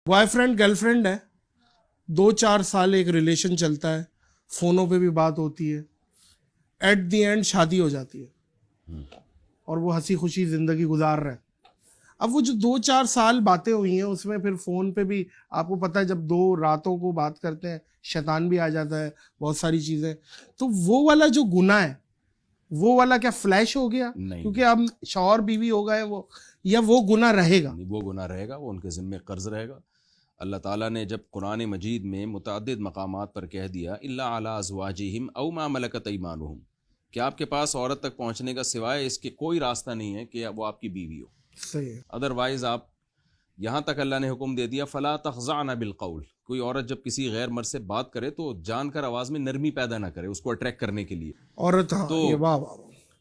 Boy friend girlfriend है, 2-4 साल एक रिलेशन चलता है, फोनों पे भी बात होती है, एट द एंड शादी हो जाती है और वो हंसी खुशी जिंदगी गुजार रहे हैं. अब वो जो 2-4 साल बातें हुई हैं उसमें फिर फोन पे भी आपको पता है जब 2 रातों को बात करते हैं शैतान भी आ जाता है, बहुत सारी चीजें. तो वो वाला जो गुनाह है वो वाला क्या फ्लैश हो गया नहीं, क्योंकि अब शौहर बीवी हो गए वो, या वो गुनाह रहेगा? वो गुनाह रहेगा, वो उनके ज़िम्मे कर्ज रहेगा. अल्लाह ताला ने जब कुरान मजीद में मुतअद्दिद मकामात पर कह दिया इल्ला अला अज़वाजिहिम औ मा मलकत अयमानुहुम, कि आपके पास औरत तक पहुंचने का सिवाय इसके कोई रास्ता नहीं है कि वो आपकी बीवी हो. सही है. अदरवाइज आप यहाँ तक अल्लाह ने हुक्म दे दिया फला तख़ज़अना बिलक़ौल, कोई औरत जब किसी गैर मर्द से बात करे तो जानकर आवाज़ में नरमी पैदा ना करे उसको अट्रैक्ट करने के लिए. औरत हाँ, तो- ये वाह वाह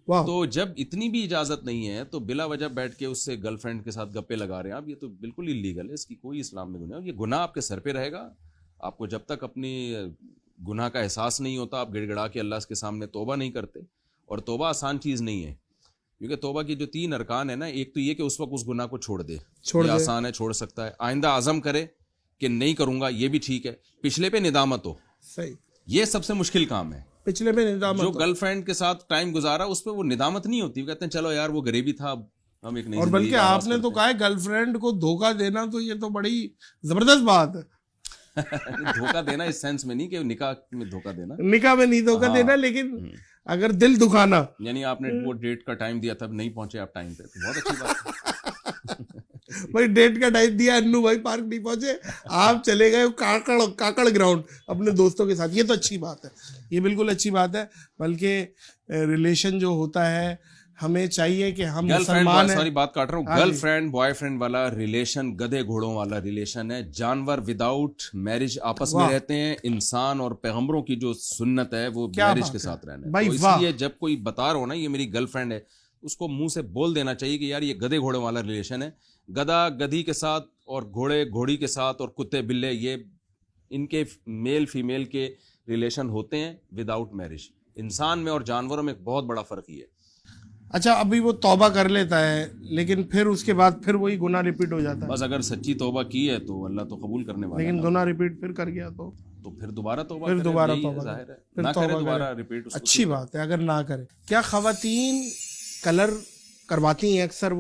वाह. तो जब इतनी भी इजाज़त नहीं है तो बिला वजह बैठ के उससे गर्लफ्रेंड के साथ गप्पे लगा रहे हैं आप, ये तो बिल्कुल इलीगल है, इसकी कोई इस्लाम में गुनाह. ये गुनाह आपके सर पे रहेगा. आपको जब तक अपनी गुनाह का एहसास नहीं होता आप गिड़गिड़ा के अल्लाह के सामने तौबा नहीं करते. और तौबा आसान चीज़ नहीं है, क्योंकि तौबा की जो 3 अरकान है ना, एक तो ये कि उस वक्त उस गुनाह को छोड़ दे, ये आसान है, छोड़ सकता है. आइंदा आज़म करे कि नहीं करूँगा, ये भी ठीक है. पिछले पे निदामत हो, सही. ये सबसे मुश्किल काम है. पिछले में निदामत जो हो. गर्लफ्रेंड के साथ टाइम गुजारा उस पर वो निदामत नहीं होती, वो कहते हैं चलो यार वो गरीबी था, अब हम एक नई और जिंदगी बल्कि का आगाज आपने तो करते कहा है गर्लफ्रेंड को धोखा देना, तो ये तो बड़ी जबरदस्त बात है. हैं. धोखा देना इस सेंस में नहीं कि निकाह में धोखा देना, निकाह में नहीं धोखा देना, लेकिन अगर दिल दुखाना. यानी आपने वो डेट का टाइम दिया था नहीं पहुंचे आप टाइम पे, तो बहुत अच्छी बात है. भाई डेट का टाइम दिया, अन्नू भाई पार्क नहीं पहुंचे, आप चले गए काकड़ ग्राउंड अपने दोस्तों के साथ. ये तो अच्छी बात है, ये बिल्कुल अच्छी बात है. बल्कि रिलेशन जो होता है हमें चाहिए कि हम मुसलमान हैं. सॉरी बात काट रहा हूँ. गर्लफ्रेंड बॉयफ्रेंड वाला रिलेशन गधे घोड़ों वाला रिलेशन है. जानवर विदाउट मैरिज आपस में रहते हैं. इंसान और पैगंबरों की जो सुन्नत है वो मैरिज के साथ रहना है. भाई तो इसलिए जब कोई बता रहा हो ना ये मेरी गर्लफ्रेंड है, उसको मुंह से बोल देना चाहिए कि यार ये गधे घोड़े वाला रिलेशन है. गधा गधी के साथ और घोड़े घोड़ी के साथ और कुत्ते बिल्ले, ये इनके मेल फीमेल के रिलेशन होते हैं विदाउट मैरिज. इंसान में और जानवरों में एक बहुत बड़ा फर्क ही है. अच्छा, अभी वो तौबा कर लेता है लेकिन फिर उसके बाद फिर वही गुनाह रिपीट हो जाता है. बस अगर सच्ची तौबा की है तो अल्लाह तो कबूल करने वाला है. लेकिन गुनाह रिपीट फिर कर गया तो फिर दोबारा तौबा फिर करे, दोबारा यही है, तौबा जाहिर है. करे, फिर ना करे तौबा दोबारा करे. रिपीट. अच्छी बात है अगर ना करे. क्या खवातीन कलर करवाती हैं अक्सर?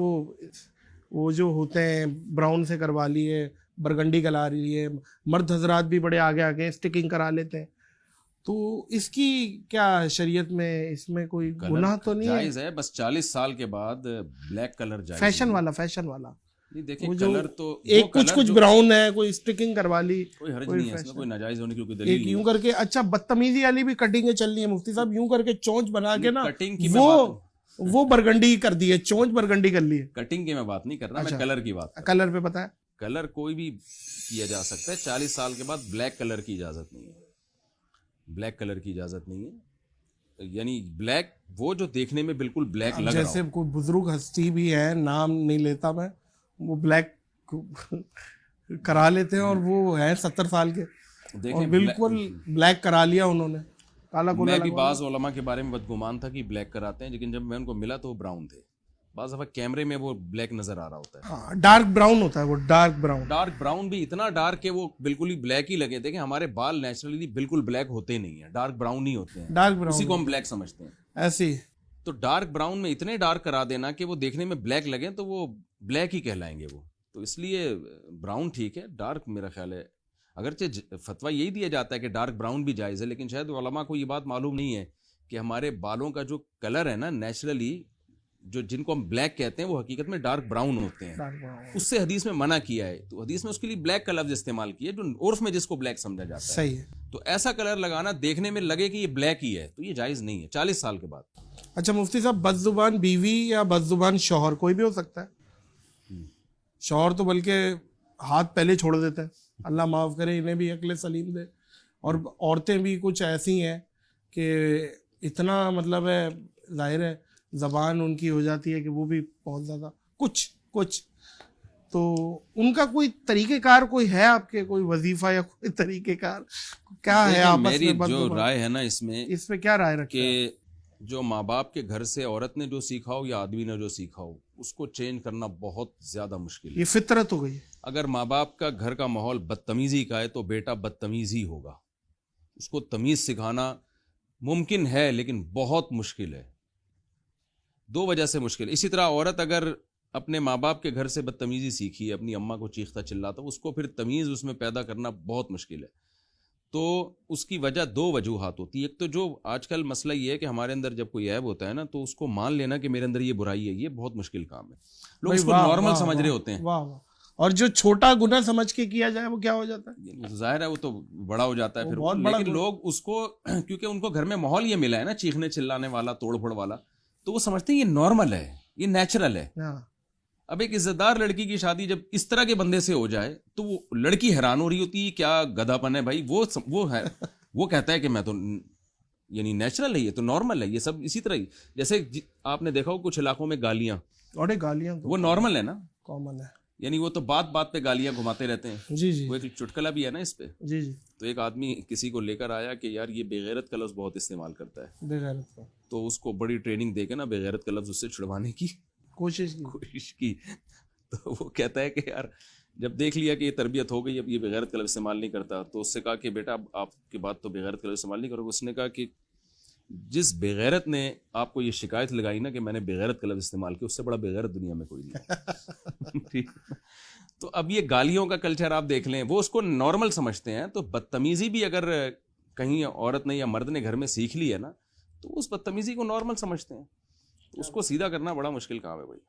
वो जो होते हैं ब्राउन से करवा लिए, बरगंडी करा लिए, मर्द हजरात भी बड़े आगे आगे स्टिकिंग करा लेते हैं. तो इसकी क्या शरीयत में इसमें कोई गुनाह तो नहीं है? जायज है, बस 40 साल के बाद ब्लैक कलर जायज फैशन नहीं. वाला नहीं देखिए, वो जो कलर तो एक कुछ ब्राउन है, कोई स्टिकिंग करवा ली, कोई हर्ज नहीं है, इसमें कोई नाजायज होने की कोई एक दलील नहीं यूं करके. अच्छा, बदतमीजी वाली भी कटिंगें चल रही है मुफ्ती साहब, यूं करके चोंच बना के ना, कटिंग की वो बरगंडी कर दी है, चोंच बरगंडी कर ली है. कटिंग की मैं बात नहीं कर रहा. मैं कलर की बात कर रहा कलर पे पता है हूं. कलर कोई भी किया जा सकता है. 40 साल के बाद ब्लैक कलर की इजाजत नहीं है. ब्लैक कलर की इजाजत नहीं है. यानी ब्लैक वो जो देखने में बिल्कुल ब्लैक लग रहा जैसे कोई बुजुर्ग हस्ती भी है, नाम नहीं लेता मैं, वो ब्लैक करा लेते हैं और वो है 70 साल के और बिल्कुल ब्लैक करा लिया उन्होंने, काला कोला. मैं भी बाज़ उलमा के बारे में बदगुमान था कि ब्लैक कराते हैं, लेकिन जब मैं उनको मिला तो वो ब्राउन थे. बाज़ दफ़ा कैमरे में वो ब्लैक नजर आ रहा होता है. डार्क ब्राउन होता है वो, डार्क ब्राउन भी इतना डार्क है वो बिल्कुल ही ब्लैक ही लगे. देखें हमारे बाल नेचुरली बिल्कुल ब्लैक होते नहीं है, डार्क ब्राउन ही होते हैं. डार्क ब्राउन उसी को हम ब्लैक समझते हैं ऐसी. तो डार्क ब्राउन में इतने डार्क करा देना कि वो देखने में ब्लैक लगे तो वो ब्लैक ही कहलाएंगे वो. तो इसलिए ब्राउन ठीक है, डार्क मेरा ख्याल है. अगरचे फतवा यही दिया जाता है कि डार्क ब्राउन भी जायज़ है, लेकिन शायद उलमा को ये बात मालूम नहीं है कि हमारे बालों का जो कलर है ना नेचुरली, जो जिनको हम ब्लैक कहते हैं वो हकीकत में डार्क ब्राउन होते हैं. उससे हदीस में मना किया है, तो हदीस में उसके लिए ब्लैक का लफ्ज इस्तेमाल किया है, जो उर्फ में जिसको ब्लैक समझा जाता है. सही है. तो ऐसा कलर लगाना देखने में लगे कि ये ब्लैक ही है, तो ये जायज़ नहीं है 40 साल के बाद. अच्छा मुफ्ती साहब, बदजुबान बीवी या बदजुबान शौहर कोई भी हो सकता है? शौहर तो बल्कि हाथ पहले छोड़ देता है, अल्लाह माफ़ करे, इन्हें भी अक्ल सलीम दे. और औरतें भी कुछ ऐसी हैं कि इतना मतलब है, जाहिर है ज़बान उनकी हो जाती है कि वो भी बहुत ज़्यादा कुछ. तो उनका कोई तरीक़ेकार कोई है आपके, कोई वजीफ़ा या कोई तरीक़ेकार क्या है आपस में? मेरी जो राय है ना इसमें क्या राय रखी? جو ماں باپ کے گھر سے عورت نے جو سیکھا ہو یا آدمی نے جو سیکھا ہو اس کو چینج کرنا بہت زیادہ مشکل ہے. یہ فطرت ہو گئی. اگر ماں باپ کا گھر کا ماحول بدتمیزی کا ہے تو بیٹا بدتمیز ہی ہوگا. اس کو تمیز سکھانا ممکن ہے لیکن بہت مشکل ہے. دو وجہ سے مشکل. اسی طرح عورت اگر اپنے ماں باپ کے گھر سے بدتمیزی سیکھی, اپنی اماں کو چیختا چلاتا, اس کو پھر تمیز اس میں پیدا کرنا بہت مشکل ہے. تو اس کی وجہ دو وجوہات ہوتی ہے. ایک تو جو آج کل مسئلہ یہ ہے کہ ہمارے اندر جب کوئی عیب ہوتا ہے نا تو اس کو مان لینا کہ میرے اندر یہ برائی ہے, یہ بہت مشکل کام ہے. لوگ اس کو نارمل سمجھ رہے ہوتے ہیں. واہ واہ. اور جو چھوٹا گناہ سمجھ کے کیا جائے وہ کیا ہو جاتا ہے؟ ظاہر ہے وہ تو بڑا ہو جاتا ہے پھر. لیکن لوگ اس کو کیونکہ ان کو گھر میں ماحول یہ ملا ہے نا چیخنے چلانے والا, توڑ پھوڑ والا, تو وہ سمجھتے ہیں یہ نارمل ہے, یہ نیچرل ہے. اب ایک عزت دار لڑکی کی شادی جب اس طرح کے بندے سے ہو جائے تو وہ لڑکی حیران ہو رہی ہوتی ہے کیا گدھا پن ہے بھائی. وہ ہے وہ کہتا ہے کہ میں تو یعنی نیچرل ہے, یہ تو نارمل ہے, یہ سب اسی طرح ہی. جیسے آپ نے دیکھا ہو کچھ علاقوں میں گالیاں, اور گالیاں وہ نارمل ہے نا, کامن ہے. یعنی وہ تو بات بات پہ گالیاں گھماتے رہتے ہیں. جی جی. وہ ایک چٹکلا بھی ہے نا اس پہ. جی جی. تو ایک آدمی کسی کو لے کر آیا کہ یار یہ بے غیرت کا لفظ بہت استعمال کرتا ہے. بے غیرت کا. تو اس کو بڑی ٹریننگ دے کے نا بے غیرت کا لفظ اس سے چھڑوانے کی کوشش کی. تو وہ کہتا ہے کہ یار جب دیکھ لیا کہ یہ تربیت ہو گئی, اب یہ بغیرت کا لفظ استعمال نہیں کرتا, تو اس سے کہا کہ بیٹا اب آپ کے بعد تو بغیرت کا لفظ استعمال نہیں کرو. اس نے کہا کہ جس بغیرت نے آپ کو یہ شکایت لگائی نا کہ میں نے بغیرت کا لفظ استعمال کیا, اس سے بڑا بغیرت دنیا میں کوئی نہیں. تو اب یہ گالیوں کا کلچر آپ دیکھ لیں, وہ اس کو نارمل سمجھتے ہیں. تو بدتمیزی بھی اگر کہیں عورت نے یا مرد نے گھر میں سیکھ لی ہے نا تو اس بدتمیزی کو نارمل سمجھتے ہیں. اس کو سیدھا کرنا بڑا مشکل کام ہے بھائی.